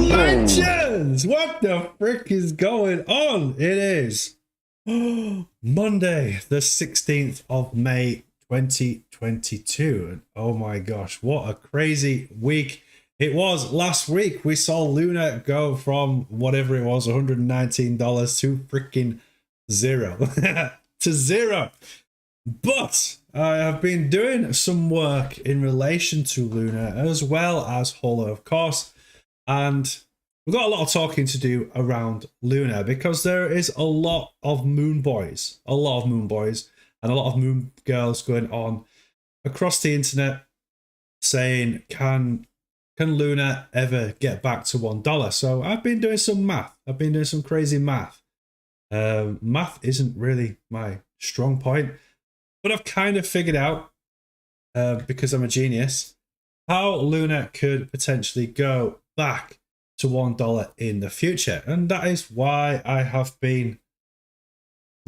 Legends! What the frick is going on? It is Monday, the 16th of May, 2022. And oh my gosh, what a crazy week it was. Last week, we saw Luna go from whatever it was, $119 to freaking zero. To zero. But I have been doing some work in relation to Luna as well as Holo, of course. And we've got a lot of talking to do around Luna because there is a lot of moon boys, and a lot of moon girls going on across the internet saying, can Luna ever get back to $1? So I've been doing some math. I've been doing some crazy math. Math isn't really my strong point, but I've kind of figured out, because I'm a genius, how Luna could potentially go back to $1 in the future. And that is why I have been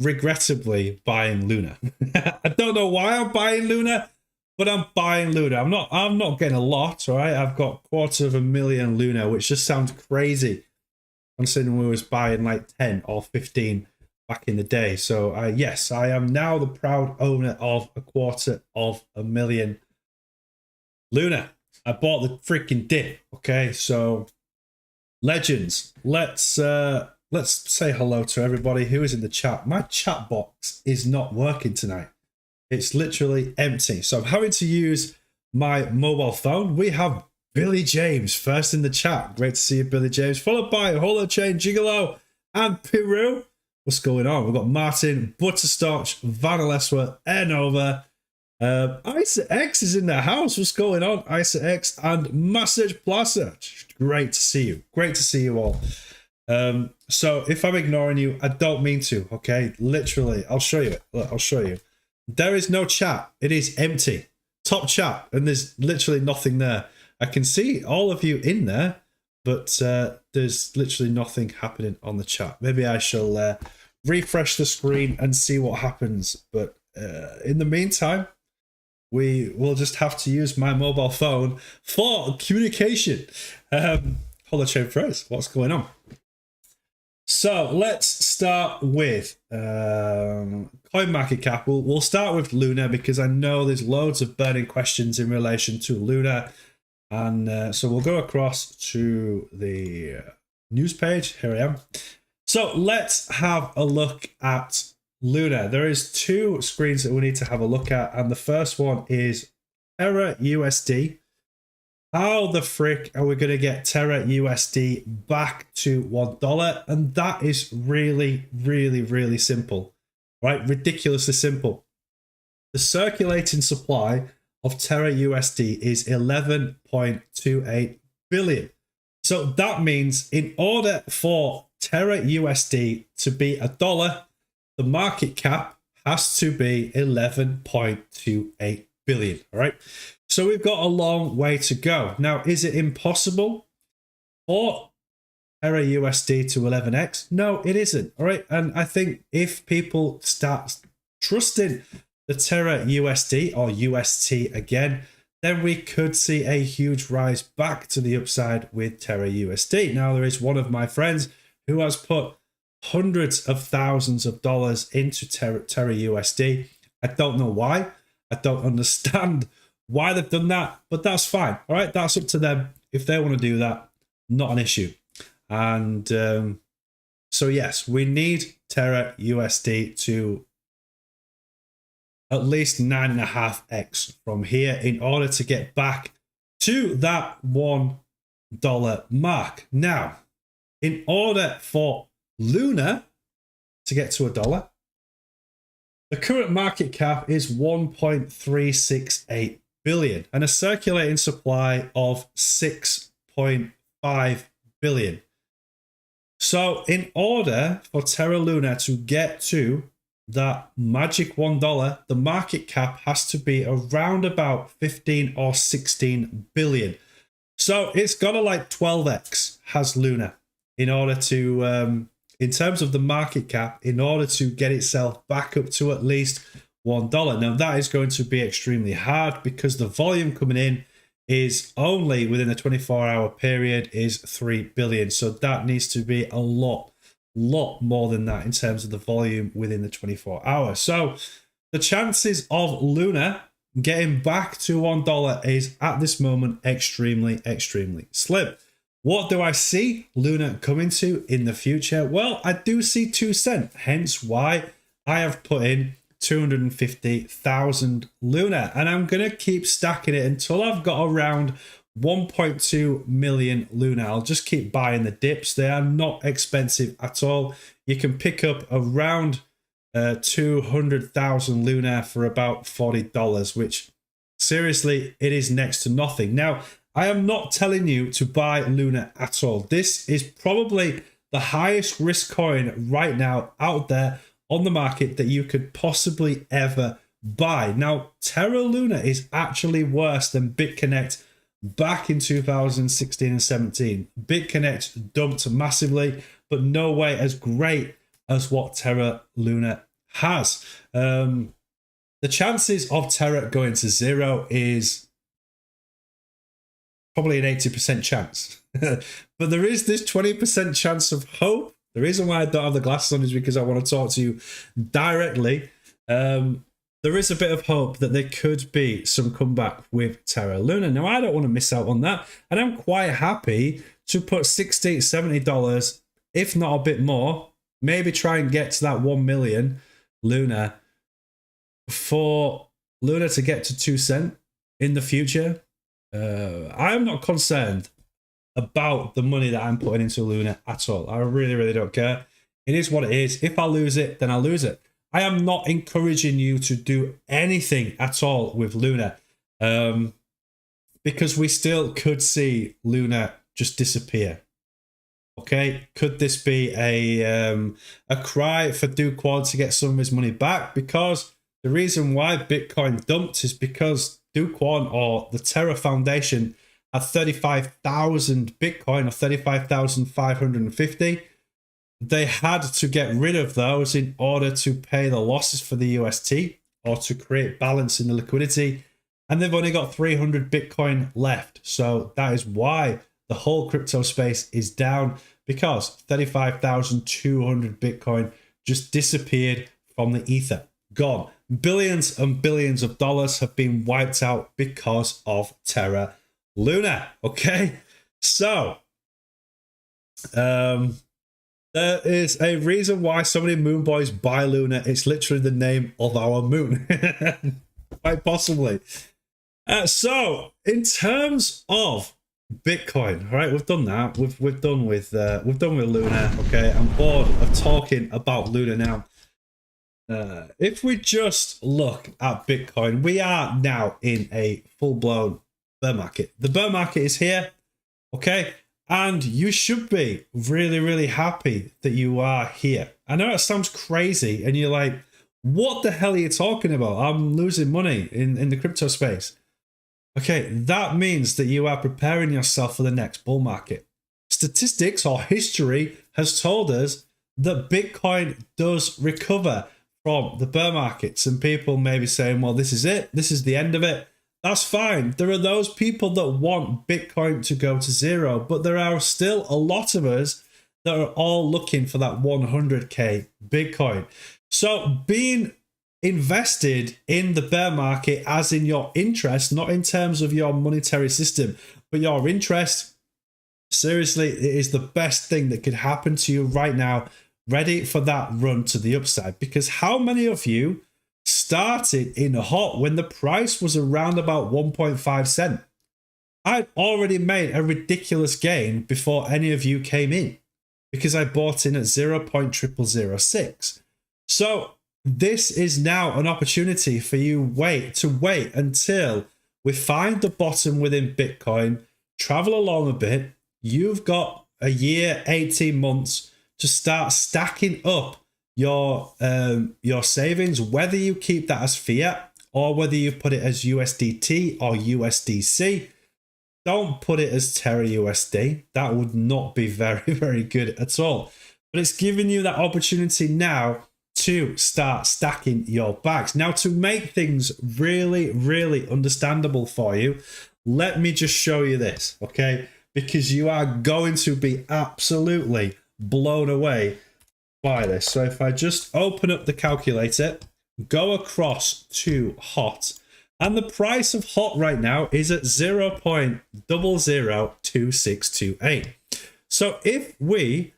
regrettably buying Luna. I don't know why I'm buying Luna, but I'm buying Luna. I'm not getting a lot, all right? I've got 250,000 Luna, which just sounds crazy considering we was buying like 10 or 15 back in the day. So yes, I am now the proud owner of 250,000 Luna. I bought the freaking dip. Okay, so legends, let's say hello to everybody who is in the chat. My chat box is not working tonight. It's literally empty. So I'm having to use my mobile phone. We have Billy James first in the chat. Great to see you, Billy James. Followed by Holochain, Gigolo, and Peru. What's going on? We've got Martin, Butterscotch, Vanaleswa, Airnova. Isa X is in the house. What's going on? Isa X and Message Plaza. Great to see you. Great to see you all. So if I'm ignoring you, I don't mean to, okay? Literally, I'll show you it. Look, I'll show you. There is no chat. It is empty. Top chat, and there's literally nothing there. I can see all of you in there, but there's literally nothing happening on the chat. Maybe I shall refresh the screen and see what happens. But in the meantime, we will just have to use my mobile phone for communication. Holochain phrase, what's going on? So let's start with CoinMarketCap. We'll start with Luna because I know there's loads of burning questions in relation to Luna. And so we'll go across to the news page. Here I am. So let's have a look at Luna. There is two screens that we need to have a look at. And the first one is Terra USD. How the frick are we going to get Terra USD back to $1? And that is really, really, really simple, right? Ridiculously simple. The circulating supply of Terra USD is 11.28 billion. So that means in order for Terra USD to be $1, the market cap has to be 11.28 billion. All right. So we've got a long way to go. Now, is it impossible for Terra USD to 11x? No, it isn't. All right. And I think if people start trusting the Terra USD or UST again, then we could see a huge rise back to the upside with Terra USD. Now, there is one of my friends who has put hundreds of thousands of dollars into Terra USD. I don't know why. I don't understand why they've done that, but that's fine. All right, that's up to them. If they want to do that, not an issue. And so, yes, we need Terra USD to at least 9.5x from here in order to get back to that $1 mark. Now, in order for Luna to get to $1, the current market cap is 1.368 billion and a circulating supply of 6.5 billion. So in order for Terra Luna to get to that magic $1, the market cap has to be around about 15 or 16 billion. So it's got to like 12x has Luna in order to, in terms of the market cap, in order to get itself back up to at least $1. Now that is going to be extremely hard because the volume coming in is only within the 24-hour period is 3 billion. So that needs to be a lot more than that in terms of the volume within the 24 hours. So the chances of Luna getting back to $1 is at this moment extremely slim. What do I see Luna coming to in the future? Well, I do see 2 cents, hence why I have put in 250,000 Luna, and I'm gonna keep stacking it until I've got around 1.2 million Luna. I'll just keep buying the dips. They are not expensive at all. You can pick up around 200,000 Luna for about $40, which seriously, it is next to nothing. Now, I am not telling you to buy Luna at all. This is probably the highest risk coin right now out there on the market that you could possibly ever buy. Now, Terra Luna is actually worse than BitConnect back in 2016 and 17. BitConnect dumped massively, but no way as great as what Terra Luna has. The chances of Terra going to zero is probably an 80% chance. But there is this 20% chance of hope. The reason why I don't have the glasses on is because I want to talk to you directly. There is a bit of hope that there could be some comeback with Terra Luna. Now, I don't want to miss out on that. And I'm quite happy to put $60, $70, if not a bit more, maybe try and get to that 1 million Luna for Luna to get to 2 cents in the future. I am not concerned about the money that I'm putting into Luna at all. I really don't care. It is what it is. If I lose it, then I lose it. I am not encouraging you to do anything at all with Luna, because we still could see Luna just disappear. Okay, could this be a cry for Do Kwon to get some of his money back? Because the reason why Bitcoin dumped is because Do Kwon or the Terra Foundation had 35,000 Bitcoin, or 35,550. They had to get rid of those in order to pay the losses for the UST or to create balance in the liquidity. And they've only got 300 Bitcoin left. So that is why the whole crypto space is down, because 35,200 Bitcoin just disappeared from the ether. Gone. Billions and billions of dollars have been wiped out because of Terra Luna. Okay, so there is a reason why so many moon boys buy Luna. It's literally the name of our moon. Quite possibly. So in terms of Bitcoin, all right, we've done that. We've done with Luna. Okay, I'm bored of talking about Luna now. If we just look at Bitcoin, we are now in a full-blown bear market. The bear market is here, okay? And you should be really happy that you are here. I know it sounds crazy, and you're like, what the hell are you talking about? I'm losing money in the crypto space. Okay, that means that you are preparing yourself for the next bull market. Statistics or history has told us that Bitcoin does recover from the bear markets, and people may be saying, well, this is it, this is the end of it. That's fine. There are those people that want Bitcoin to go to zero, but there are still a lot of us that are all looking for that 100k Bitcoin. So being invested in the bear market as in your interest, not in terms of your monetary system, but your interest, seriously, it is the best thing that could happen to you right now. Ready for that run to the upside, because how many of you started in HOT when the price was around about 1.5 cents? I'd already made a ridiculous gain before any of you came in, because I bought in at 0.0006. So this is now an opportunity for you to wait until we find the bottom within Bitcoin, travel along a bit. You've got a year, 18 months to start stacking up your savings, whether you keep that as fiat or whether you put it as USDT or USDC. Don't put it as Terra USD. That would not be very good at all. But it's giving you that opportunity now to start stacking your bags. Now, to make things really understandable for you, let me just show you this, okay? Because you are going to be absolutely blown away by this. So if I just open up the calculator, go across to HOT, and the price of HOT right now is at 0.002628. So if we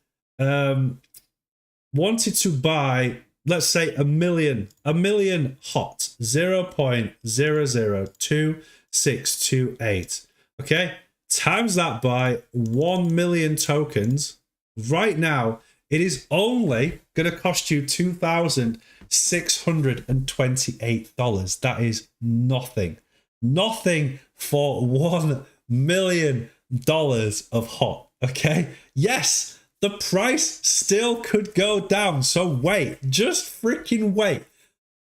wanted to buy, let's say a million HOT, 0.002628, okay, times that by 1 million tokens, right now it is only going to cost you $2,628. That is nothing for $1 million of HOT. Okay, yes, the price still could go down, so wait, just freaking wait.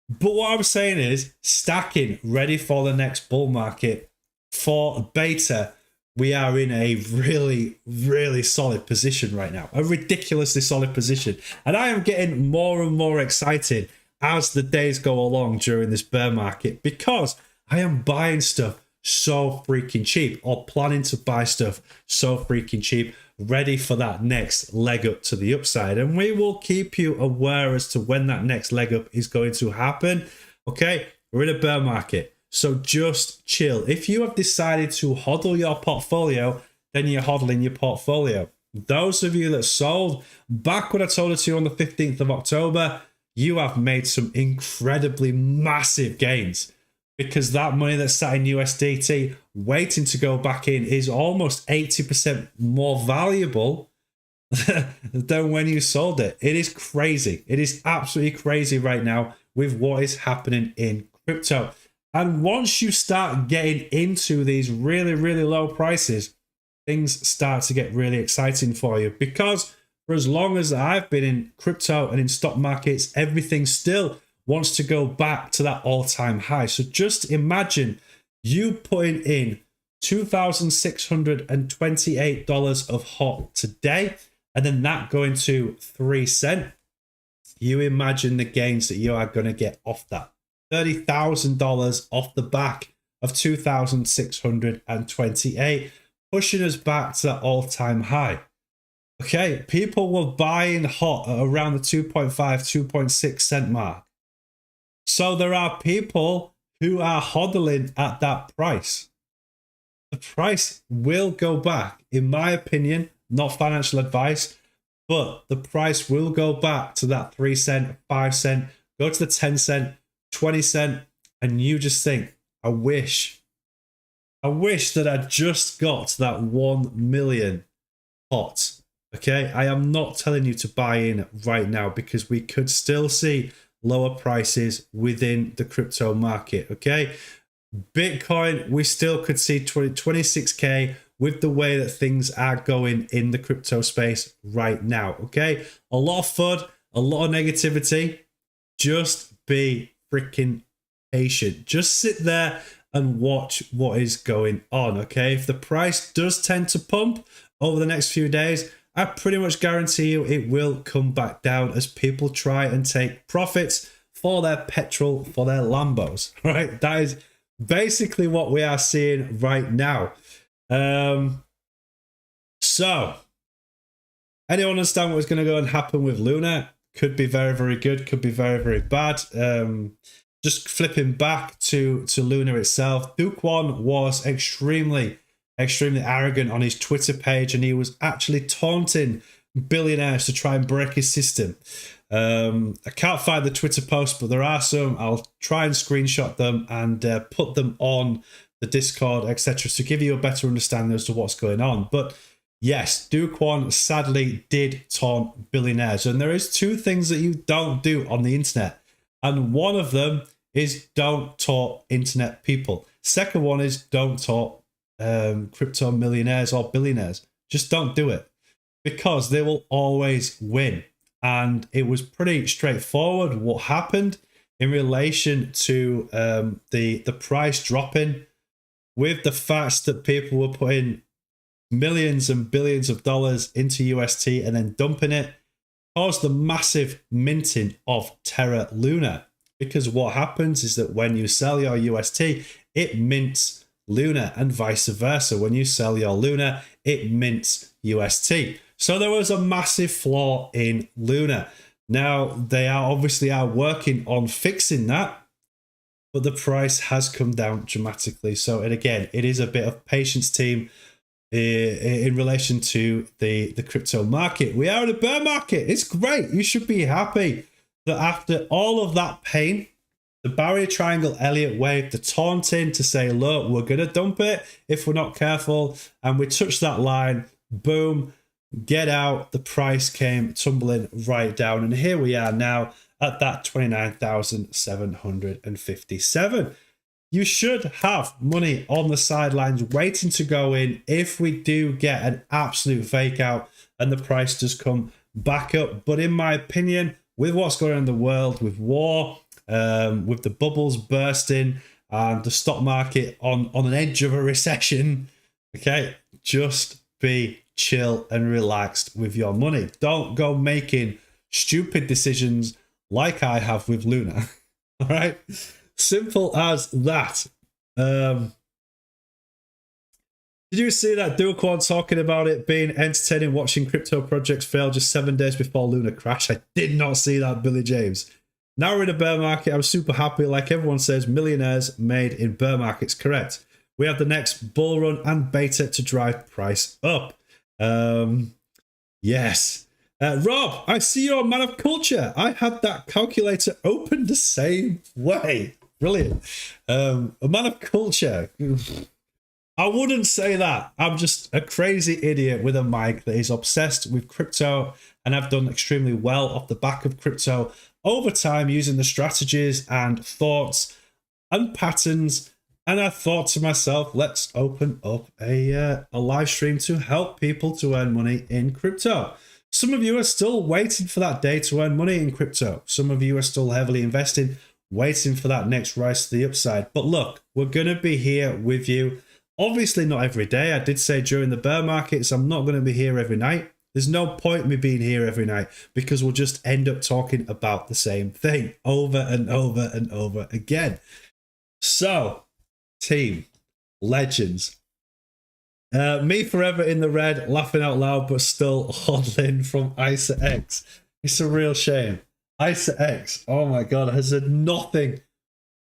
But what I'm saying is, stacking, ready for the next bull market. For beta, we are in a really solid position right now, a ridiculously solid position, and I am getting more and more excited as the days go along during this bear market, because I am buying stuff so freaking cheap, or planning to buy stuff so freaking cheap, ready for that next leg up to the upside. And we will keep you aware as to when that next leg up is going to happen. Okay, we're in a bear market, so just chill. If you have decided to hodl your portfolio, then you're hodling your portfolio. Those of you that sold back when I told it to you on the 15th of October, you have made some incredibly massive gains, because that money that's sat in USDT waiting to go back in is almost 80% more valuable than when you sold it. It is crazy. It is absolutely crazy right now with what is happening in crypto. And once you start getting into these really low prices, things start to get really exciting for you, because for as long as I've been in crypto and in stock markets, everything still wants to go back to that all-time high. So just imagine you putting in $2,628 of HOT today, and then that going to 3 cents. You imagine the gains that you are going to get off that. $30,000 off the back of 2,628, pushing us back to that all-time high. Okay, people were buying HOT at around the 2.5, 2.6 cent mark. So there are people who are hodling at that price. The price will go back, in my opinion, not financial advice, but the price will go back to that 3 cent, 5 cent, go to the 10 cent, 20 cent, and you just think, I wish that I just got that 1 million HOT. Okay, I am not telling you to buy in right now, because we could still see lower prices within the crypto market. Okay, Bitcoin, we still could see 26k with the way that things are going in the crypto space right now. Okay, a lot of FUD, a lot of negativity. Just be freaking patient. Just sit there and watch what is going on. Okay, if the price does tend to pump over the next few days, I pretty much guarantee you it will come back down as people try and take profits for their petrol, for their Lambos, right? That is basically what we are seeing right now. So, anyone understand what's going to go and happen with Luna? Could be very good, could be very bad. Just flipping back to Luna itself, Dukwon was extremely arrogant on his Twitter page, and he was actually taunting billionaires to try and break his system. I can't find the Twitter post, but there are some. I'll try and screenshot them and put them on the Discord, etc., to give you a better understanding as to what's going on. But yes, Dukwon sadly did taunt billionaires, and there is 2 things that you don't do on the internet, and one of them is don't taunt internet people. Second one is don't taunt crypto millionaires or billionaires. Just don't do it, because they will always win. And it was pretty straightforward what happened in relation to the price dropping, with the fact that people were putting millions and billions of dollars into UST and then dumping it, caused the massive minting of Terra Luna. Because what happens is that when you sell your UST, it mints Luna, and vice versa. When you sell your Luna, it mints UST. So there was a massive flaw in Luna. Now they are obviously working on fixing that, but the price has come down dramatically. So, and again, it is a bit of patience, team, in relation to the crypto market. We are in a bear market. It's great. You should be happy that after all of that pain, the barrier triangle Elliott wave, the taunting to say, look, we're going to dump it if we're not careful, and we touch that line, boom, get out. The price came tumbling right down, and here we are now at that 29,757. You should have money on the sidelines waiting to go in if we do get an absolute fake out and the price does come back up. But in my opinion, with what's going on in the world, with war, with the bubbles bursting and the stock market on an edge of a recession, okay, just be chill and relaxed with your money. Don't go making stupid decisions like I have with Luna. All right, simple as that. Did you see that Duquan talking about it being entertaining watching crypto projects fail just 7 days before Luna crash? I did not see that, Billy James. Now we're in a bear market. I'm super happy. Like everyone says, millionaires made in bear markets. Correct. We have the next bull run and beta to drive price up. Yes. Rob, I see you're a man of culture. I had that calculator open the same way. Brilliant. A man of culture. I wouldn't say that. I'm just a crazy idiot with a mic that is obsessed with crypto, and I've done extremely well off the back of crypto over time using the strategies and thoughts and patterns. And I thought to myself, let's open up a live stream to help people to earn money in crypto. Some of you are still waiting for that day to earn money in crypto. Some of you are still heavily invested, waiting for that next rise to the upside. But look, we're going to be here with you. Obviously not every day. I did say during the bear markets, I'm not going to be here every night. There's no point in me being here every night because we'll just end up talking about the same thing over and over and over again. So, team, legends. Me forever in the red, laughing out loud, but still hodling from IsaX. It's a real shame. IsaX, oh my God, has said nothing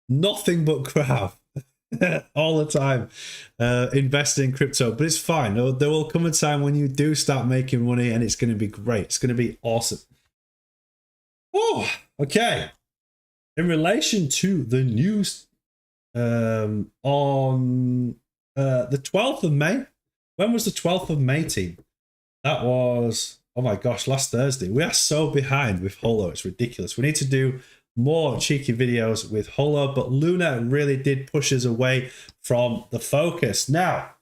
but crap all the time. Investing in crypto, but it's fine. There will come a time when you do start making money and it's going to be great. It's going to be awesome. Oh, okay. In relation to the news on the 12th of May. When was the 12th of May, team? That was, oh my gosh, last Thursday. We are so behind with Holo. It's ridiculous. We need to do more cheeky videos with Holo, but Luna really did push us away from the focus. Now,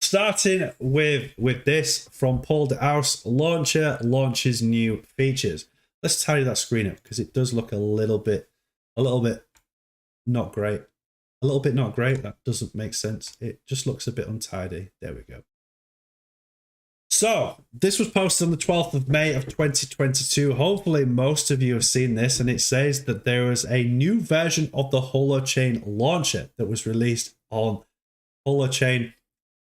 starting with this from Paul de House, Launcher launches new features. Let's tidy that screen up because it does look a little bit not great. A little bit not great. That doesn't make sense. It just looks a bit untidy. There we go. So this was posted on the 12th of May of 2022. Hopefully most of you have seen this, and it says that there is a new version of the Holochain Launcher that was released on Holochain,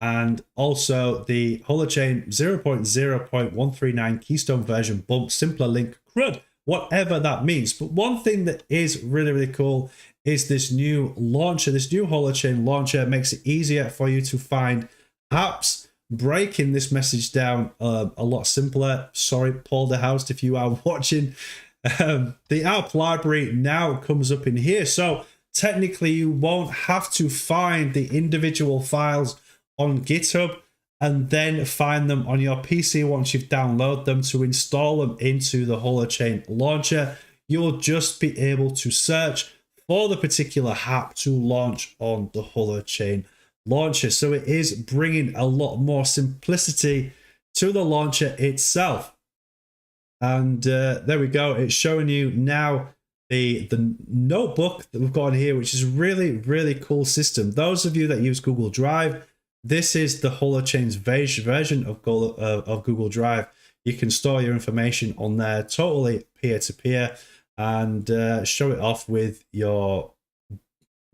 and also the Holochain 0.0.139 Keystone version bump simpler link CRUD, whatever that means. But one thing that is really, really cool is this new launcher. This new Holochain Launcher makes it easier for you to find apps, breaking this message down a lot simpler. Sorry, Paul de House, if you are watching. The app library now comes up in here. So technically you won't have to find the individual files on GitHub and then find them on your PC once you've downloaded them to install them into the Holochain Launcher. You'll just be able to search for the particular app to launch on the Holochain Launcher. So it is bringing a lot more simplicity to the launcher itself. And there we go. It's showing you now the notebook that we've got on here, which is really, really cool system. Those of you that use Google Drive, this is the Holochain's version of Google Drive. You can store your information on there totally peer-to-peer and show it off with your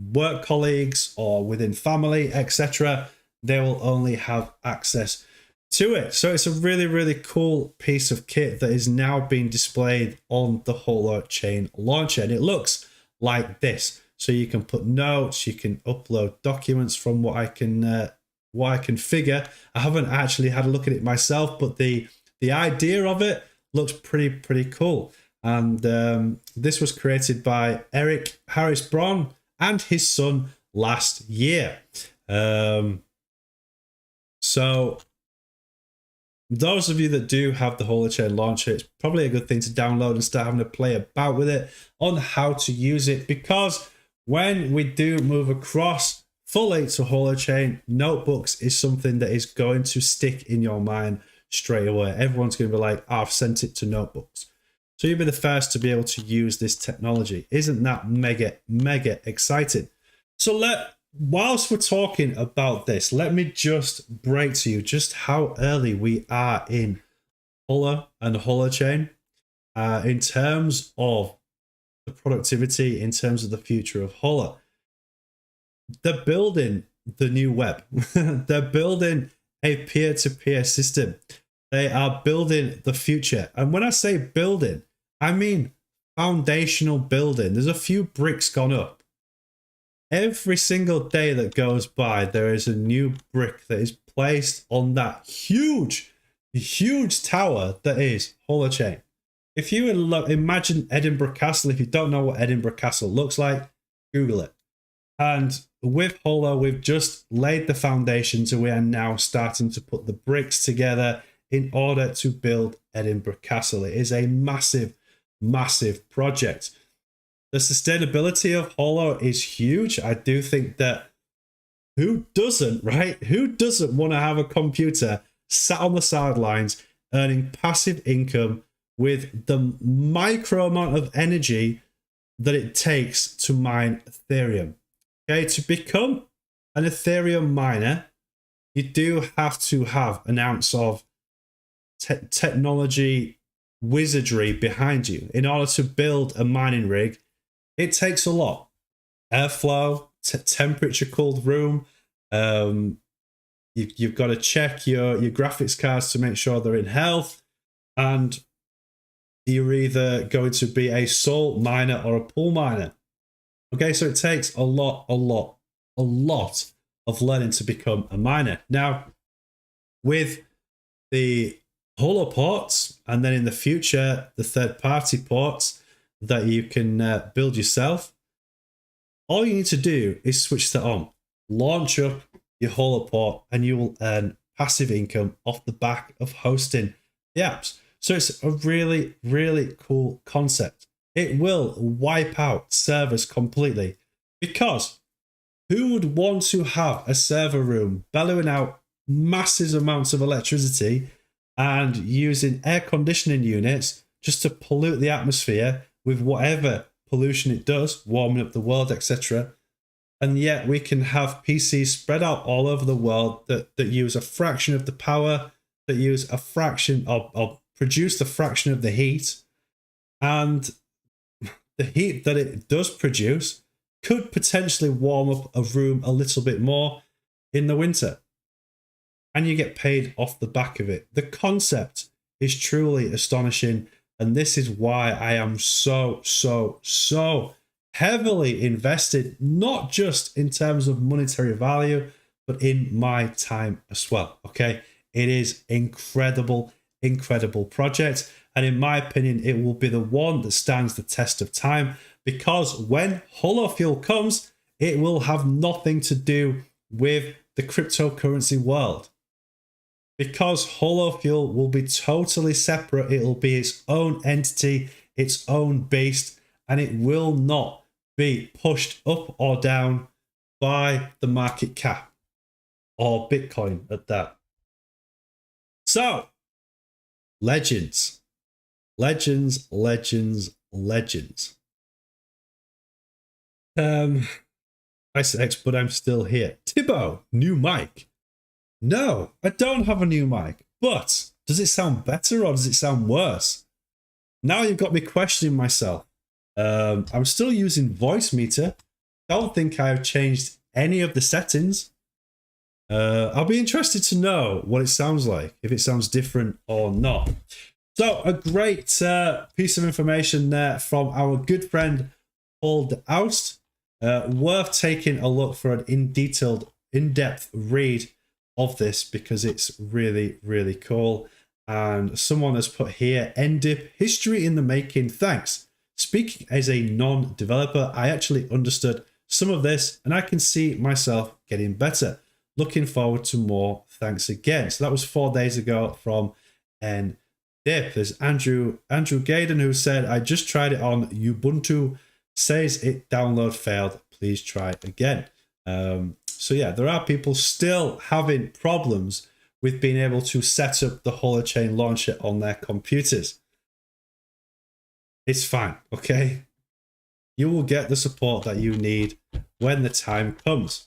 work colleagues or within family, etc., they will only have access to it. So it's a really, really cool piece of kit that is now being displayed on the Holochain Launcher. And it looks like this. So you can put notes, you can upload documents from what I can figure. I haven't actually had a look at it myself, but the idea of it looks pretty cool. And this was created by Eric Harris Braun and his son last year. So those of you that do have the Holochain Launcher, it's probably a good thing to download and start having to play about with it on how to use it, because when we do move across fully to Holochain, notebooks is something that is going to stick in your mind straight away. Everyone's going to be like, oh, I've sent it to notebooks. So you'll be the first to be able to use this technology. Isn't that mega exciting? So whilst we're talking about this, let me just break to you just how early we are in Holo and Holochain in terms of the productivity, in terms of the future of Holo. They're building the new web. They're building a peer-to-peer system. They are building the future. And when I say building, I mean foundational building. There's a few bricks gone up. Every single day that goes by, there is a new brick that is placed on that huge tower that is Holochain. If you imagine Edinburgh Castle, if you don't know what Edinburgh Castle looks like, Google it. And with Holo, we've just laid the foundations and we are now starting to put the bricks together in order to build Edinburgh Castle. It is a massive project. The sustainability of Holo is huge. I do think that who doesn't want to have a computer sat on the sidelines earning passive income with the micro amount of energy that it takes to mine Ethereum? Okay, to become an Ethereum miner, you do have to have an ounce of technology wizardry behind you. In order to build a mining rig, it takes a lot. Airflow, temperature cooled room. You've got to check your graphics cards to make sure they're in health. And you're either going to be a salt miner or a pool miner. Okay, so it takes a lot of learning to become a miner. Now, with the Holo ports, and then in the future, the third-party ports that you can build yourself, all you need to do is switch that on. Launch up your Holo port, and you will earn passive income off the back of hosting the apps. So it's a really cool concept. It will wipe out servers completely, because who would want to have a server room bellowing out massive amounts of electricity and using air conditioning units just to pollute the atmosphere with whatever pollution it does, warming up the world, etc. And yet we can have PCs spread out all over the world that use a fraction of the power, that use a fraction of produce the fraction of the heat, and the heat that it does produce could potentially warm up a room a little bit more in the winter. And you get paid off the back of it. The concept is truly astonishing. And this is why I am so heavily invested, not just in terms of monetary value, but in my time as well. Okay. It is incredible project. And in my opinion, it will be the one that stands the test of time, because when Holofuel comes, it will have nothing to do with the cryptocurrency world. Because Holofuel will be totally separate, it will be its own entity, its own beast, and it will not be pushed up or down by the market cap or Bitcoin at that. So, legends. I said X, but I'm still here. Tibbo, new mic. No, I don't have a new mic, but does it sound better or does it sound worse? Now you've got me questioning myself. I'm still using Voice Meter, don't think I've changed any of the settings. I'll be interested to know what it sounds like, if it sounds different or not. So a great piece of information there from our good friend Paul de Oust. Worth taking a look for an in-depth read of this, because it's really, really cool. And someone has put here, NDIP, history in the making, thanks. Speaking as a non-developer, I actually understood some of this and I can see myself getting better. Looking forward to more. Thanks again. So that was 4 days ago from NDIP. There's Andrew Gaydon, who said, I just tried it on Ubuntu. Says it download failed. Please try again. So yeah, there are people still having problems with being able to set up the Holochain Launcher on their computers. It's fine, okay? You will get the support that you need when the time comes.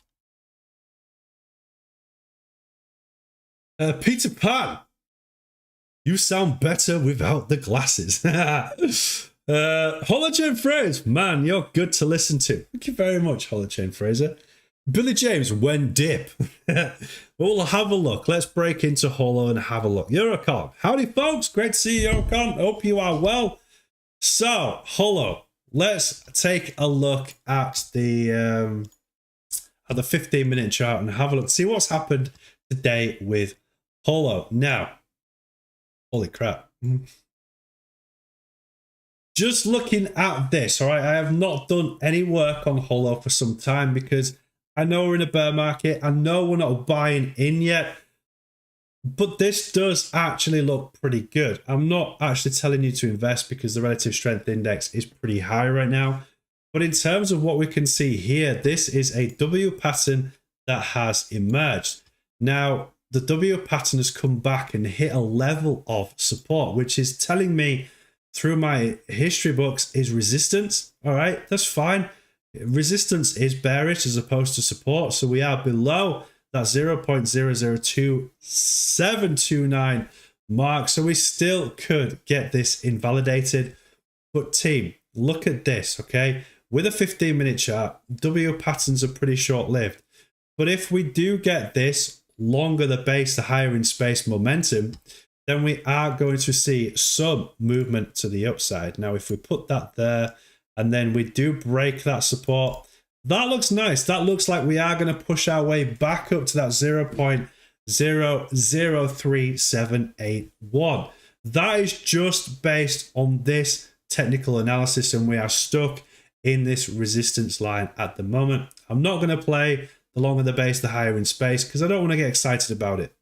Peter Pan, you sound better without the glasses. Holochain Phrase, man, you're good to listen to. Thank you very much, Holochain Fraser. Billy James, when dip. We'll have a look. Let's break into Holo and have a look. Eurocon, howdy folks, great to see you, Eurocon. Hope you are well. So, Holo, let's take a look at the 15-minute chart and have a look, see what's happened today with Holo. Now, holy crap. Just looking at this, all right, I have not done any work on Holo for some time because I know we're in a bear market. I know we're not buying in yet, but this does actually look pretty good. I'm not actually telling you to invest because the relative strength index is pretty high right now. But in terms of what we can see here, this is a W pattern that has emerged. Now, the W pattern has come back and hit a level of support, which is telling me through my history books is resistance. All right, that's fine. Resistance is bearish as opposed to support. So we are below that 0.002729 mark. So we still could get this invalidated. But team, look at this, okay? With a 15-minute chart, W patterns are pretty short-lived. But if we do get this longer the base, the higher in space momentum, then we are going to see some movement to the upside. Now, if we put that there and then we do break that support, that looks nice. That looks like we are going to push our way back up to that 0.003781. That is just based on this technical analysis, and we are stuck in this resistance line at the moment. I'm not going to play the longer the base, the higher in space, because I don't want to get excited about it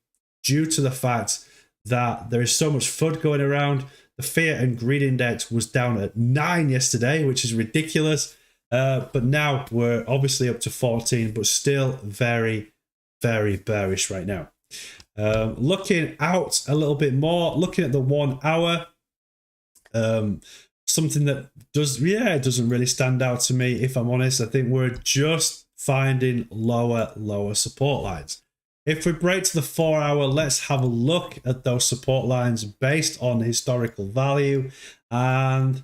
due to the fact that there is so much FUD going around. The fear and greed index was down at 9 yesterday, which is ridiculous. But now we're obviously up to 14, but still very, very bearish right now. Looking out a little bit more, looking at the 1 hour, something that doesn't really stand out to me, if I'm honest. I think we're just finding lower support lines. If we break to the 4 hour, let's have a look at those support lines based on historical value. And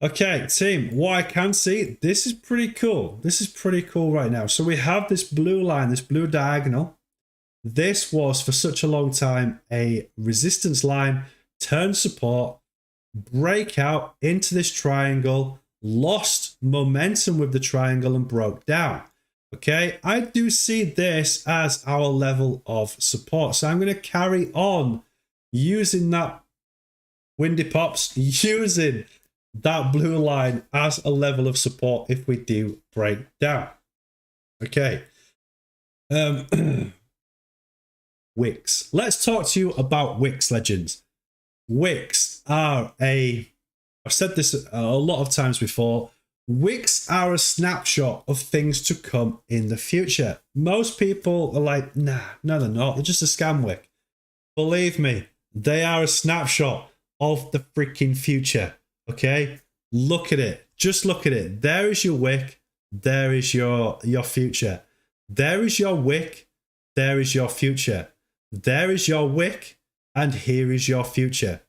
okay, team, what I can see, this is pretty cool. This is pretty cool right now. So we have this blue line, this blue diagonal. This was for such a long time a resistance line, turned support, break out into this triangle, lost momentum with the triangle and broke down. Okay, I do see this as our level of support. So I'm going to carry on using that windy pops, using that blue line as a level of support if we do break down. Okay. Wicks. Let's talk to you about Wicks, legends. Wicks are I've said this a lot of times before, Wicks are a snapshot of things to come in the future. Most people are like, nah, no, they're not. They're just a scam wick. Believe me, they are a snapshot of the freaking future. Okay? Look at it. Just look at it. There is your wick. There is your future. There is your wick. There is your future. There is your wick. And here is your future.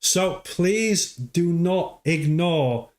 So please do not ignore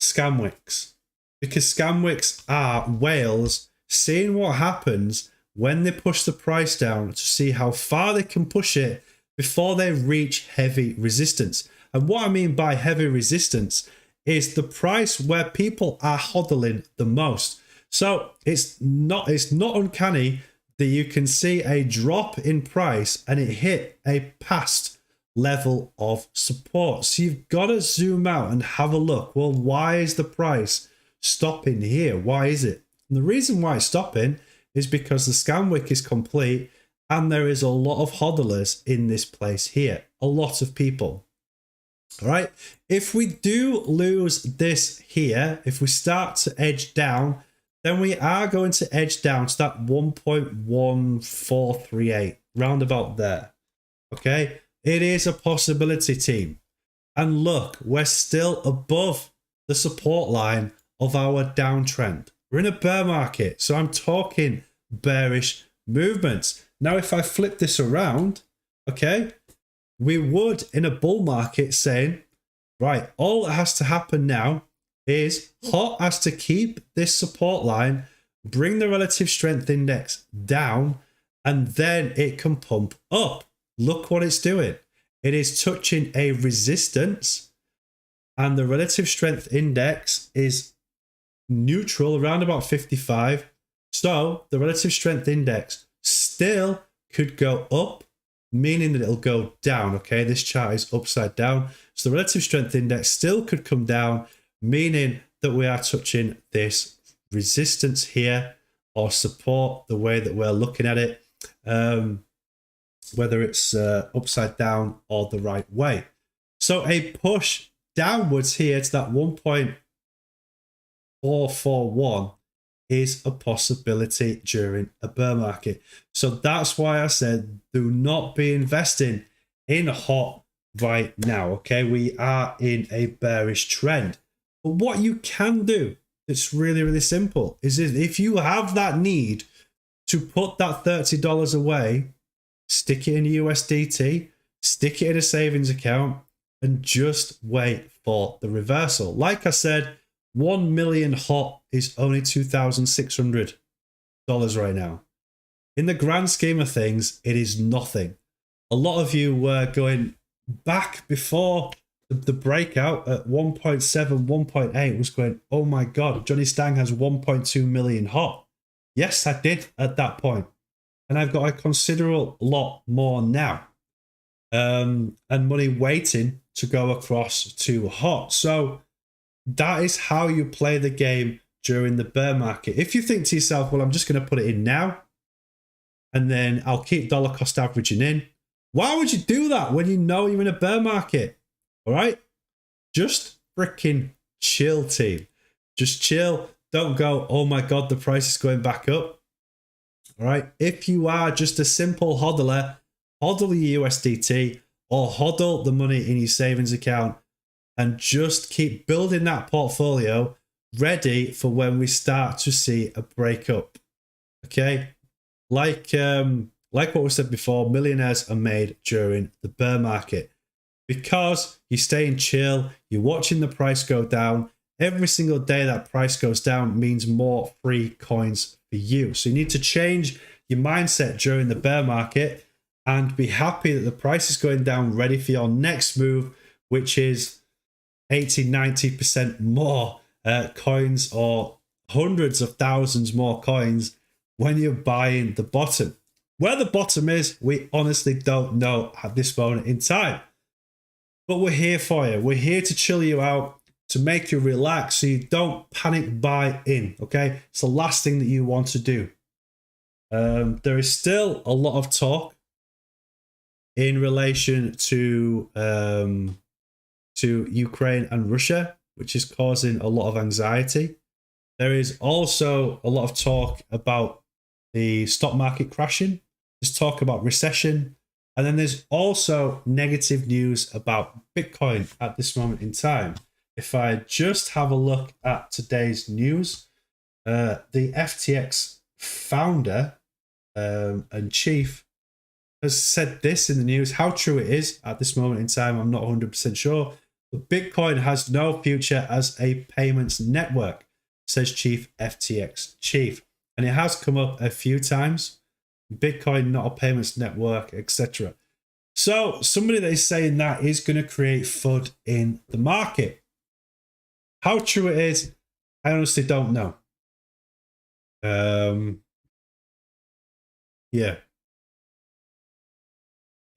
scam wicks. because scamwicks are whales seeing what happens when they push the price down to see how far they can push it before they reach heavy resistance. And what I mean by heavy resistance is the price where people are hodling the most. So it's not uncanny that you can see a drop in price and it hit a past level of support. So you've got to zoom out and have a look. Well, why is the price stopping here? Why is it? And the reason why it's stopping is because the scam wick is complete and there is a lot of hodlers in this place here. A lot of people. All right. If we do lose this here, if we start to edge down, then we are going to edge down to that 1.1438, round about there. Okay. It is a possibility, team. And look, we're still above the support line of our downtrend. We're in a bear market, so I'm talking bearish movements. Now, if I flip this around, okay, we would in a bull market saying, right, all that has to happen now is HOT has to keep this support line, bring the relative strength index down, and then it can pump up. Look what it's doing. It is touching a resistance and the relative strength index is neutral around about 55. So the relative strength index still could go up, meaning that it'll go down. Okay, this chart is upside down. So the relative strength index still could come down, meaning that we are touching this resistance here or support, the way that we're looking at it. Whether it's upside down or the right way. So a push downwards here to that 1.441 is a possibility during a bear market. So that's why I said do not be investing in HOT right now. Okay, we are in a bearish trend. But what you can do, it's really, really simple, is if you have that need to put that $30 away, stick it in USDT, stick it in a savings account, and just wait for the reversal. Like I said, 1 million HOT is only $2,600 right now. In the grand scheme of things, it is nothing. A lot of you were going back before the breakout at 1.7, 1.8 was going, oh my God, Jonny Stang has 1.2 million HOT. Yes, I did at that point. And I've got a considerable lot more now. And money waiting to go across to HOT. So that is how you play the game during the bear market. If you think to yourself, well, I'm just going to put it in now, and then I'll keep dollar cost averaging in. Why would you do that when you know you're in a bear market? All right? Just freaking chill, team. Just chill. Don't go, oh my God, the price is going back up. All right. If you are just a simple hodler, hodl your USDT or hodl the money in your savings account and just keep building that portfolio ready for when we start to see a breakup. Okay. Like what we said before, millionaires are made during the bear market because you're staying chill. You're watching the price go down. Every single day that price goes down means more free coins for you. So you need to change your mindset during the bear market and be happy that the price is going down, ready for your next move, which is 80-90% more coins or hundreds of thousands more coins when you're buying the bottom. Where the bottom is, we honestly don't know at this moment in time. But we're here for you. We're here to chill you out, to make you relax so you don't panic buy in, okay? It's the last thing that you want to do. There is still a lot of talk in relation to Ukraine and Russia, which is causing a lot of anxiety. There is also a lot of talk about the stock market crashing. There's talk about recession. And then there's also negative news about Bitcoin at this moment in time. If I just have a look at today's news, the FTX founder and chief has said this in the news. How true it is at this moment in time, I'm not 100% sure. But Bitcoin has no future as a payments network. says Chief FTX Chief. And it has come up a few times. Bitcoin, not a payments network, etc. So somebody that is saying that is going to create FUD in the market. How true it is, I honestly don't know. Yeah.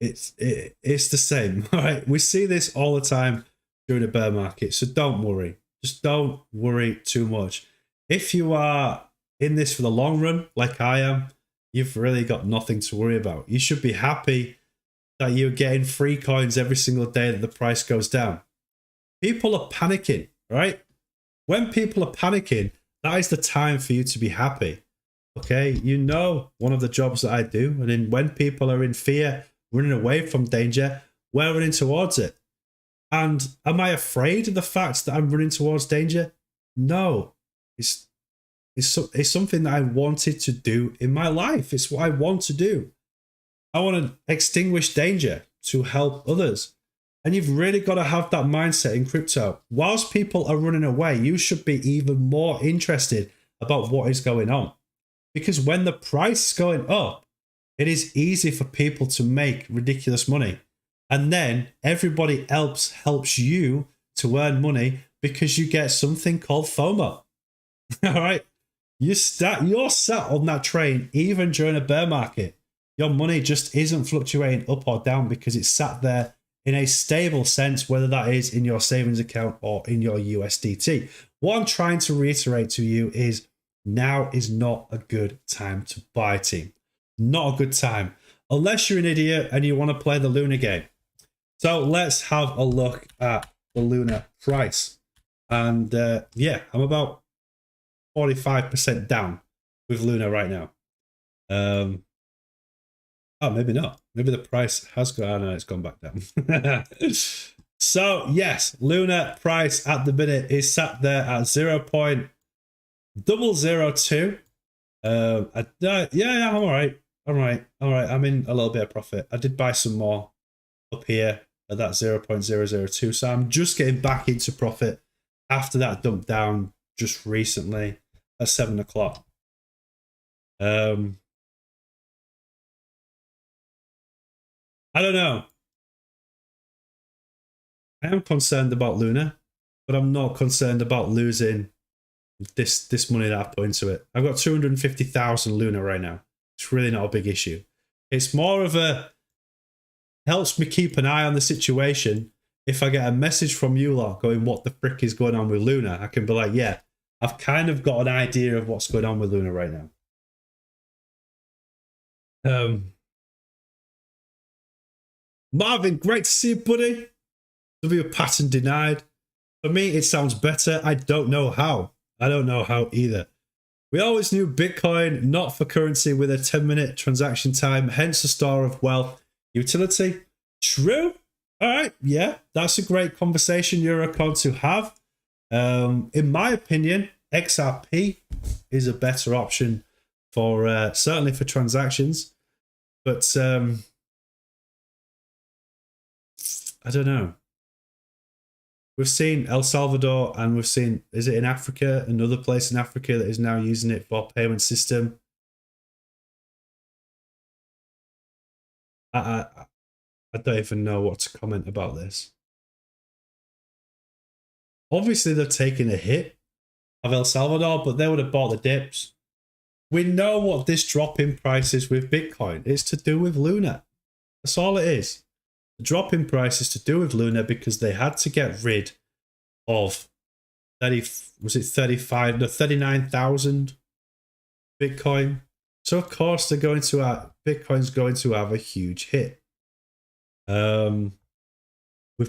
It's the same. All right. We see this all the time during a bear market. So don't worry. Just don't worry too much. If you are in this for the long run, like I am, you've really got nothing to worry about. You should be happy that you're getting free coins every single day that the price goes down. People are panicking, right? When people are panicking, that is the time for you to be happy. Okay, you know, one of the jobs that I do, and then when people are in fear, running away from danger, we're running towards it. And am I afraid of the fact that I'm running towards danger? No, it's something that I wanted to do in my life. It's what I want to do. I want to extinguish danger to help others. And you've really got to have that mindset in crypto. Whilst people are running away, you should be even more interested about what is going on. Because when the price is going up, it is easy for people to make ridiculous money. And then everybody else helps you to earn money because you get something called FOMO. All right? You're sat on that train even during a bear market. Your money just isn't fluctuating up or down because it's sat there in a stable sense, whether that is in your savings account or in your USDT. What I'm trying to reiterate to you is now is not a good time to buy, team. Not a good time. Unless you're an idiot and you want to play the Luna game. So let's have a look at the Luna price. And yeah, I'm about 45% down with Luna right now. Oh, maybe not. Maybe the price has gone. Oh, no, it's gone back down. So yes, Luna price at the minute is sat there at 0.002. Yeah, I'm all right. I'm in a little bit of profit. I did buy some more up here at that 0.002. So I'm just getting back into profit after that dump down just recently at 7 o'clock. I don't know. I am concerned about Luna, but I'm not concerned about losing this money that I put into it. I've got 250,000 Luna right now. It's really not a big issue. It's more of a helps me keep an eye on the situation. If I get a message from you lot going, what the frick is going on with Luna? I can be like, yeah, I've kind of got an idea of what's going on with Luna right now. Marvin, great to see you, buddy. W pattern denied. For me, it sounds better. I don't know how. I don't know how either. We always knew Bitcoin, not for currency with a 10-minute transaction time, hence the store of wealth utility. True. All right. Yeah, that's a great conversation, Eurocon, to have. In my opinion, XRP is a better option for certainly for transactions. But I don't know. We've seen El Salvador and we've seen, is it in Africa, another place in Africa that is now using it for payment system. I don't even know what to comment about this. Obviously, they're taking a hit of El Salvador, but they would have bought the dips. We know what this drop in price is with Bitcoin. It's to do with Luna. That's all it is. The drop in price is to do with Luna because they had to get rid of 39,000 Bitcoin. So of course they're going to have, Bitcoin's going to have a huge hit. We've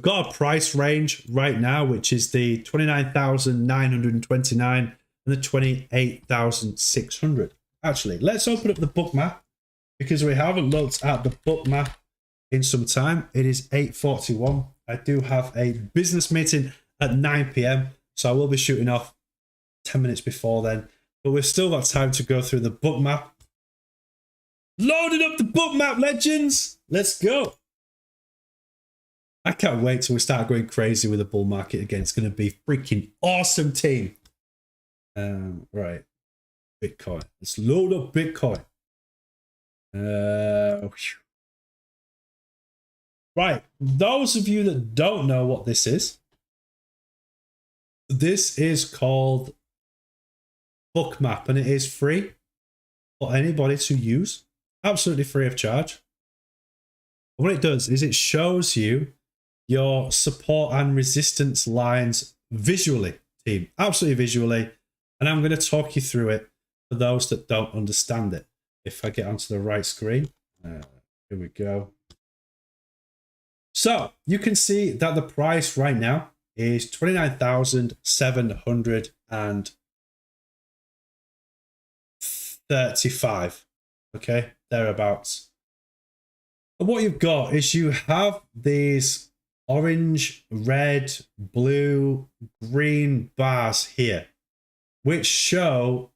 got a price range right now, which is the 29,929 and the 28,600. Actually, let's open up the book map because we haven't looked at the book map in some time. It is 8:41. I do have a business meeting at 9 p.m. so I will be shooting off 10 minutes before then. But we've still got time to go through the book map. Loading up the book map, legends. Let's go. I can't wait till we start going crazy with the bull market again. It's going to be freaking awesome, team. Right, Bitcoin. Let's load up Bitcoin. Right, those of you that don't know what this is called Bookmap, and it is free for anybody to use, absolutely free of charge. What it does is it shows you your support and resistance lines visually, team, absolutely visually, and I'm going to talk you through it for those that don't understand it. If I get onto the right screen, here we go. So you can see that the price right now is 29,735. Okay, thereabouts. And what you've got is you have these orange, red, blue, green bars here, which show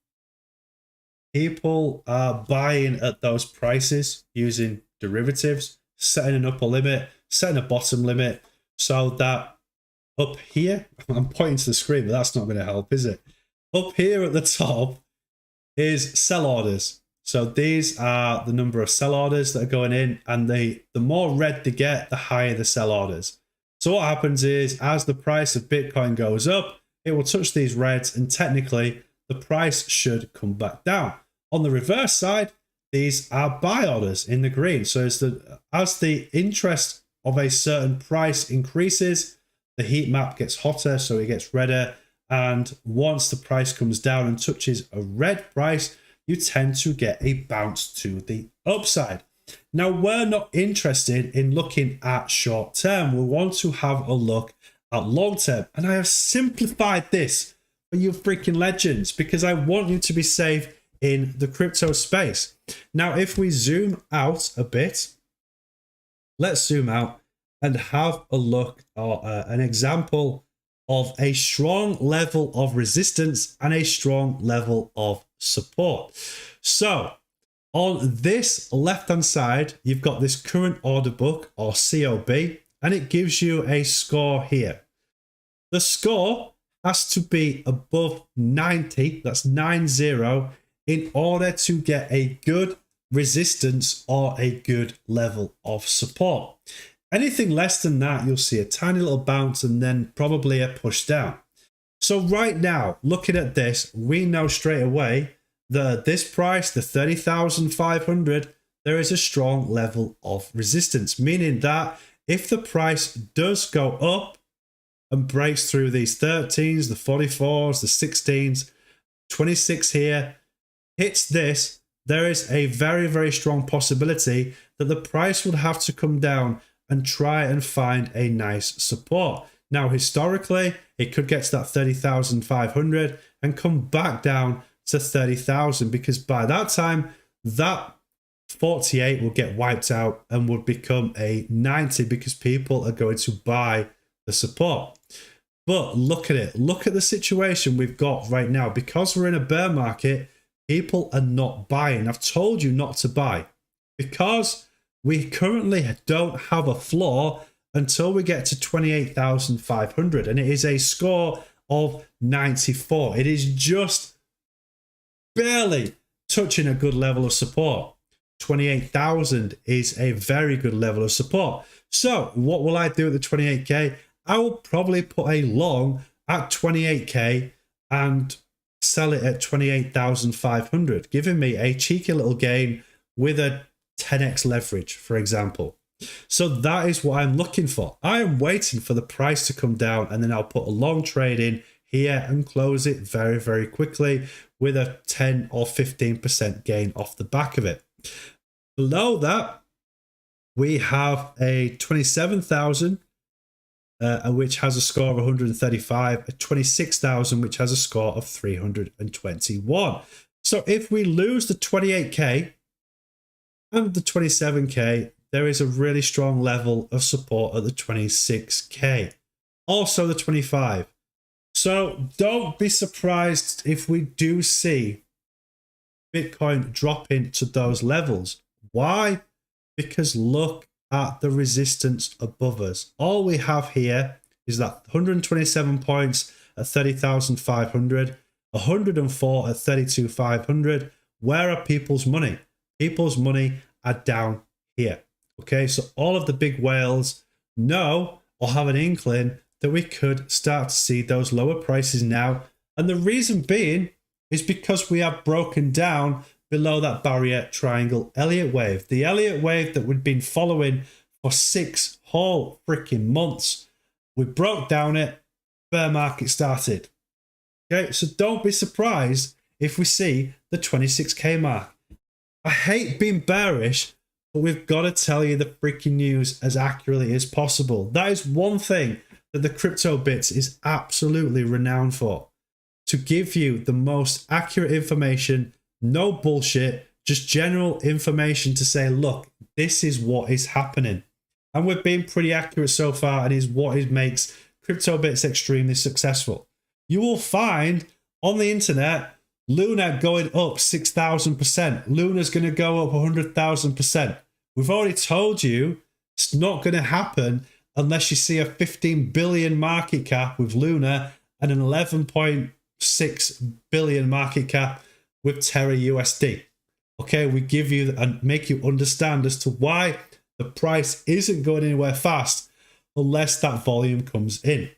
people are buying at those prices using derivatives, setting an upper limit, setting a bottom limit, so that up here, I'm pointing to the screen, but that's not going to help, is it? Up here at the top is sell orders. So these are the number of sell orders that are going in, and the more red they get, the higher the sell orders. So what happens is, as the price of Bitcoin goes up, it will touch these reds, and technically the price should come back down. On the reverse side, these are buy orders in the green. So as the interest of a certain price increases, the heat map gets hotter, so it gets redder. And once the price comes down and touches a red price, you tend to get a bounce to the upside. Now, we're not interested in looking at short term. We want to have a look at long term. And I have simplified this for you freaking legends because I want you to be safe in the crypto space. Now, if we zoom out a bit, let's zoom out and have a look at an example of a strong level of resistance and a strong level of support. So on this left-hand side, you've got this current order book or COB, and it gives you a score here. The score has to be above 90, that's 90, in order to get a good resistance or a good level of support. Anything less than that, you'll see a tiny little bounce and then probably a push down. So right now, looking at this, we know straight away that this price, the 30,500, there is a strong level of resistance, meaning that if the price does go up and breaks through these 13s, the 44s, the 16s, 26 here, hits this, there is a very, very strong possibility that the price would have to come down and try and find a nice support. Now, historically, it could get to that 30,500 and come back down to 30,000 because by that time, that 48 will get wiped out and would become a 90 because people are going to buy the support. But look at it. Look at the situation we've got right now. Because we're in a bear market, people are not buying. I've told you not to buy because we currently don't have a floor until we get to 28,500, and it is a score of 94. It is just barely touching a good level of support. 28,000 is a very good level of support. So what will I do at the 28K? I will probably put a long at 28K and sell it at 28,500, giving me a cheeky little gain with a 10x leverage, for example. So that is what I'm looking for. I am waiting for the price to come down, and then I'll put a long trade in here and close it very, very quickly with a 10 or 15% gain off the back of it. Below that, we have a 27,000, which has a score of 135, a 26,000, which has a score of 321. So if we lose the 28K and the 27K, there is a really strong level of support at the 26K. Also the 25. So don't be surprised if we do see Bitcoin dropping to those levels. Why? Because look at the resistance above us. All we have here is that 127 points at 30,500. 104 at 32,500. Where are people's money? People's money are down here. Okay, so all of the big whales know or have an inkling that we could start to see those lower prices now. And the reason being is because we have broken down below that barrier triangle Elliott wave. The Elliott wave that we've been following for 6 whole freaking months. We broke down it, bear market started. Okay, so don't be surprised if we see the 26k mark. I hate being bearish, but we've got to tell you the freaking news as accurately as possible. That is one thing that the CryptoBiTs is absolutely renowned for. To give you the most accurate information, no bullshit, just general information to say, look, this is what is happening. And we've been pretty accurate so far, and is what makes CryptoBiTs extremely successful. You will find on the internet Luna going up 6,000%. Luna's going to go up 100,000%. We've already told you it's not going to happen unless you see a 15 billion market cap with Luna and an 11.6 billion market cap with Terra USD. Okay, we give you and make you understand as to why the price isn't going anywhere fast unless that volume comes in.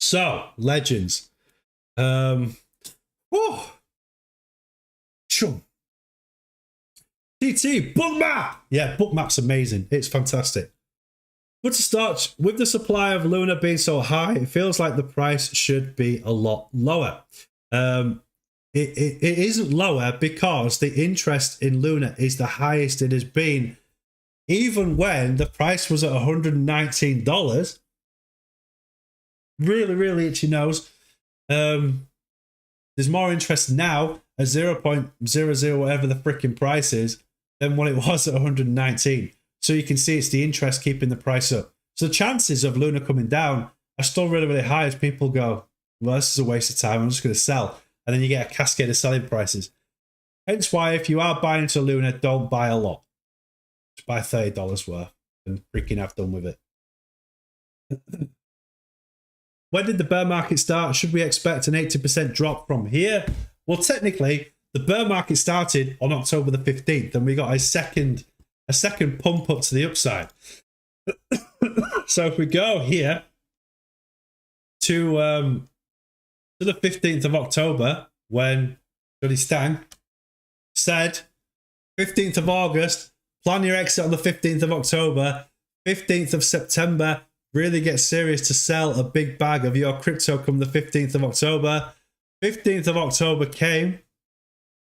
So, legends. TT, bookmap! Yeah, bookmap's amazing. It's fantastic. But to start, with the supply of Luna being so high, it feels like the price should be a lot lower. It isn't lower because the interest in Luna is the highest it has been, even when the price was at $119. Really, really itchy nose. There's more interest now at 0.00 whatever the freaking price is than what it was at 119. So you can see it's the interest keeping the price up. So the chances of Luna coming down are still really, really high as people go, well, this is a waste of time. I'm just going to sell. And then you get a cascade of selling prices. Hence why if you are buying into Luna, don't buy a lot. Just buy $30 worth and freaking have done with it. When did the bear market start? Should we expect an 80% drop from here? Well, technically, the bear market started on October the 15th, and we got a second pump up to the upside. So if we go here to the 15th of October, when Jonny Stang said 15th of August, plan your exit on the 15th of October, 15th of September, really get serious to sell a big bag of your crypto come the 15th of October. 15th of October came,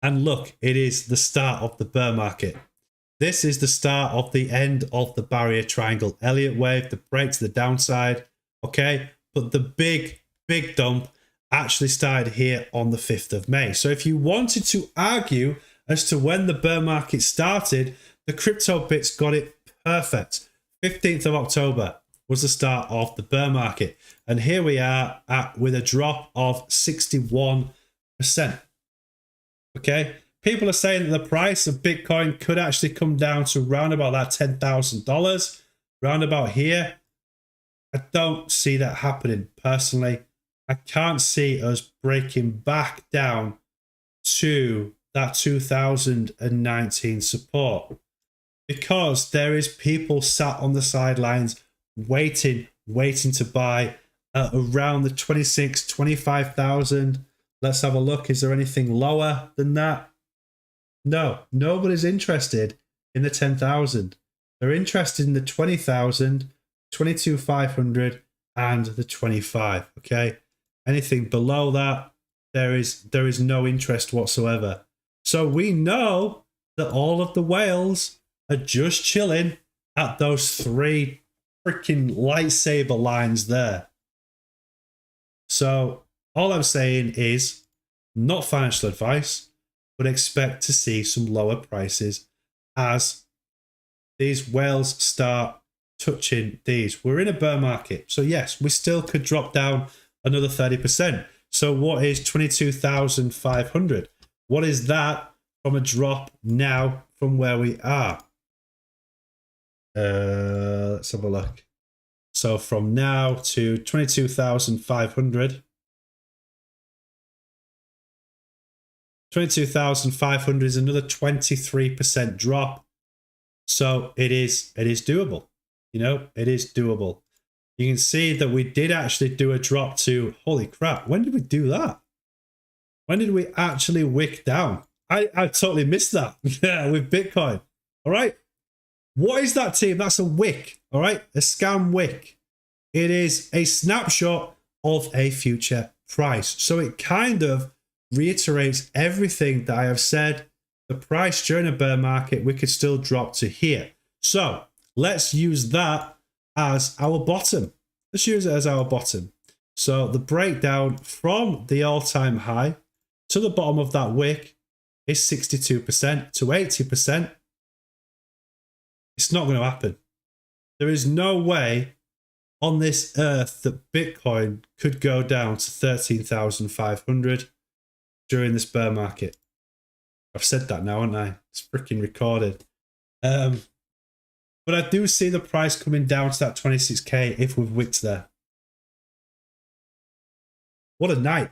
and look, it is the start of the bear market. This is the start of the end of the barrier triangle Elliott wave, the break to the downside, okay? But the big dump actually started here on the 5th of May. So if you wanted to argue as to when the bear market started, the CryptoBiTs got it perfect. 15th of October was the start of the bear market. And here we are with a drop of 61%. Okay? People are saying that the price of Bitcoin could actually come down to around about that $10,000, round about here. I don't see that happening personally. I can't see us breaking back down to that 2019 support because there is people sat on the sidelines waiting to buy around the 26, 25,000. Let's have a look. Is there anything lower than that? No, nobody's interested in the 10,000. They're interested in the 20,000, 22,500, and the 25. Okay, anything below that, there is no interest whatsoever. So we know that all of the whales are just chilling at those 3 freaking lightsaber lines there. So all I'm saying is, not financial advice, but expect to see some lower prices as these whales start touching these. We're in a bear market. So yes, we still could drop down another 30%. So what is 22,500? What is that from a drop now from where we are? Let's have a look. So from now to 22,500. 22,500 is another 23% drop. So it is doable. You know, it is doable. You can see that we did actually do a drop to, holy crap, when did we do that? When did we actually wick down? I totally missed that. Yeah, with Bitcoin. All right. What is that, team? That's a wick. All right. A scam wick. It is a snapshot of a future price. So it kind of reiterates everything that I have said. The price during a bear market, we could still drop to here. So let's use that as our bottom. Let's use it as our bottom. So the breakdown from the all-time high to the bottom of that wick is 62% to 80%. It's not going to happen. There is no way on this earth that Bitcoin could go down to 13,500 during this bear market. I've said that now, haven't I? It's freaking recorded. But I do see the price coming down to that 26k if we've wicked there. What a night.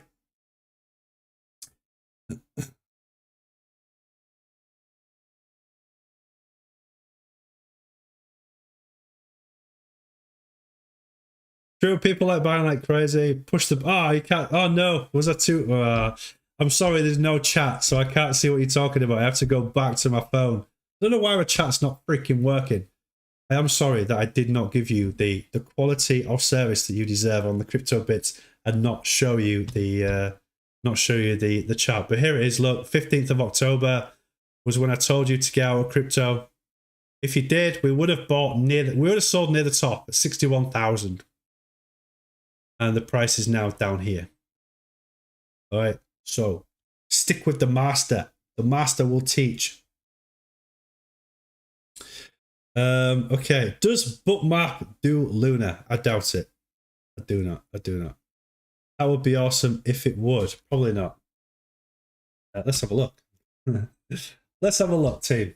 True, people like buying like crazy. Push the... Oh, you can't... Oh, no. Was that too... I'm sorry, there's no chat, so I can't see what you're talking about. I have to go back to my phone. I don't know why my chat's not freaking working. I am sorry that I did not give you the quality of service that you deserve on the CryptoBiTs and not show you the the chart. But here it is. Look, 15th of October was when I told you to get our crypto. If you did, we would have bought we would have sold near the top at 61,000. And the price is now down here. All right. So stick with the master. The master will teach. Okay. Does Bookmap do Luna? I doubt it. I do not. I do not. That would be awesome if it would. Probably not. Let's have a look. Let's have a look, team.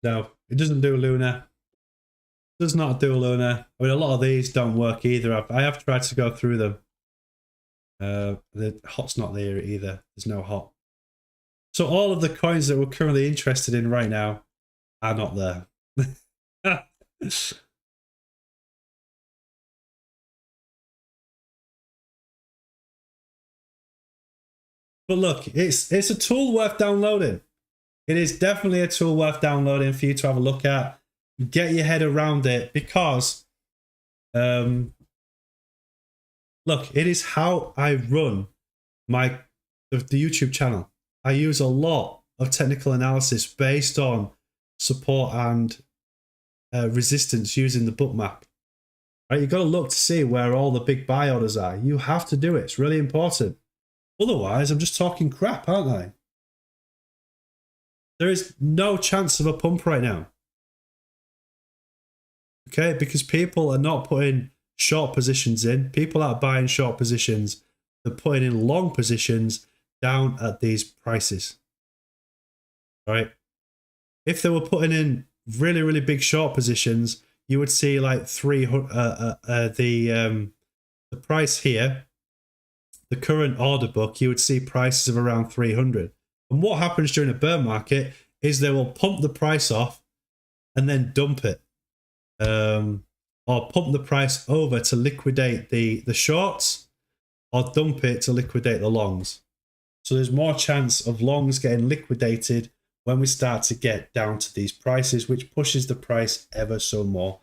No, it doesn't do Luna. Does not do Luna. I mean, a lot of these don't work either. I have tried to go through them. The HOT's not there either. There's no HOT. So all of the coins that we're currently interested in right now are not there. But look, it's a tool worth downloading. It is definitely a tool worth downloading for you to have a look at. Get your head around it because, look, it is how I run the YouTube channel. I use a lot of technical analysis based on support and resistance using the Bookmap. Right, you've got to look to see where all the big buy orders are. You have to do it. It's really important. Otherwise, I'm just talking crap, aren't I? There is no chance of a pump right now. Okay, because people are not putting short positions in. People are buying short positions. They're putting in long positions down at these prices. Right? If they were putting in really, really big short positions, you would see like the price here, the current order book, you would see prices of around 300. And what happens during a bear market is they will pump the price off and then dump it. Or pump the price over to liquidate the shorts, or dump it to liquidate the longs. So there's more chance of longs getting liquidated when we start to get down to these prices, which pushes the price ever so more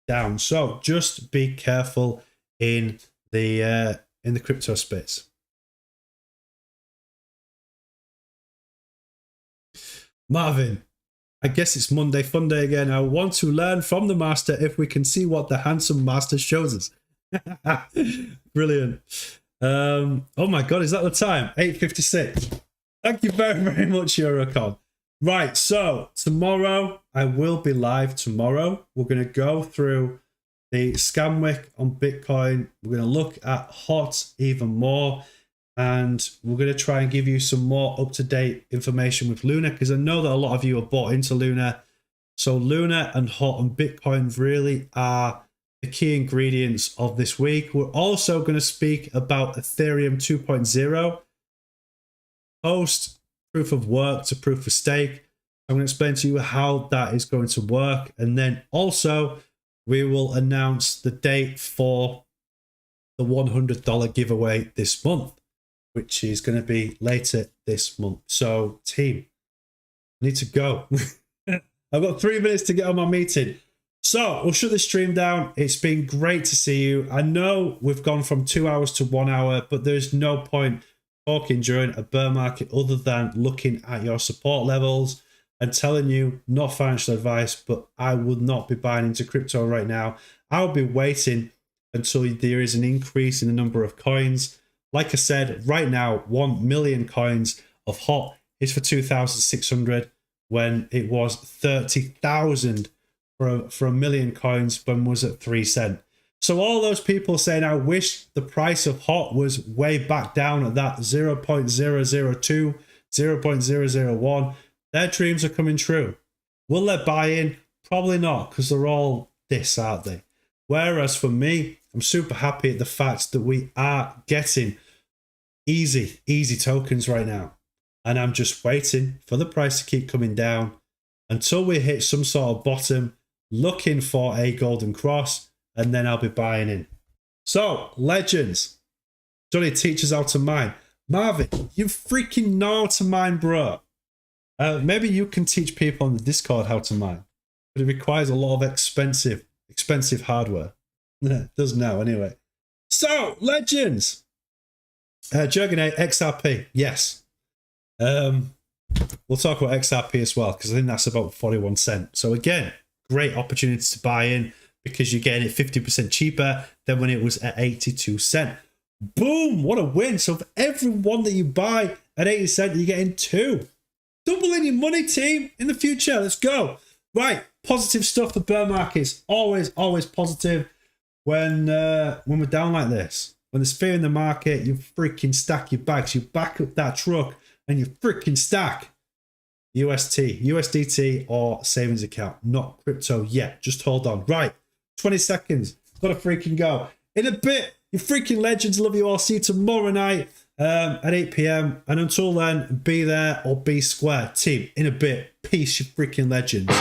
down. So just be careful in the crypto space. Marvin, I guess it's Monday Fun Day again. I want to learn from the master if we can see what the handsome master shows us. Brilliant. Oh my God, is that the time? 8:56. Thank you very, very much, Eurocon. Right, so tomorrow, I will be live tomorrow. We're going to go through the scam wick on Bitcoin. We're going to look at HOT even more. and we're going to try and give you some more up-to-date information with Luna, because I know that a lot of you are bought into Luna. So Luna and HOT and Bitcoin really are the key ingredients of this week. We're also going to speak about Ethereum 2.0, post proof of work to proof of stake. I'm going to explain to you how that is going to work, and then also we will announce the date for the $100 giveaway this month, which is going to be later this month. So team, I need to go. I've got 3 minutes to get on my meeting. So we'll shut the stream down. It's been great to see you. I know we've gone from 2 hours to 1 hour, but there's no point talking during a bear market other than looking at your support levels and telling you, not financial advice, but I would not be buying into crypto right now. I'll be waiting until there is an increase in the number of coins. Like I said, right now, 1 million coins of HOT is for 2,600 when it was 30,000 for a million coins when it was at 3 cents. So all those people saying, I wish the price of HOT was way back down at that 0.002, 0.001, their dreams are coming true. Will they buy in? Probably not, because they're all this, aren't they? Whereas for me, I'm super happy at the fact that we are getting easy tokens right now. And I'm just waiting for the price to keep coming down until we hit some sort of bottom, looking for a golden cross, and then I'll be buying in. So, legends. Jonny teaches how to mine. Marvin, you freaking know how to mine, bro. Maybe you can teach people on the Discord how to mine, but it requires a lot of expensive hardware. It does now, anyway. So, legends. Jurgen, XRP, yes. We'll talk about XRP as well, because I think that's about 41 cents. So again, great opportunity to buy in because you're getting it 50% cheaper than when it was at 82 cents. Boom, what a win. So for every one that you buy at 80 cents, you're getting 2. Doubling your money, team, in the future. Let's go. Right, positive stuff. The bear markets, always positive when we're down like this. When there's fear in the market, you freaking stack your bags. You back up that truck and you freaking stack USDT or savings account. Not crypto yet. Just hold on. Right, 20 seconds. Gotta freaking go. In a bit, you freaking legends. Love you all. See you tomorrow night at 8 p.m. And until then, be there or be square. Team, in a bit. Peace, you freaking legends.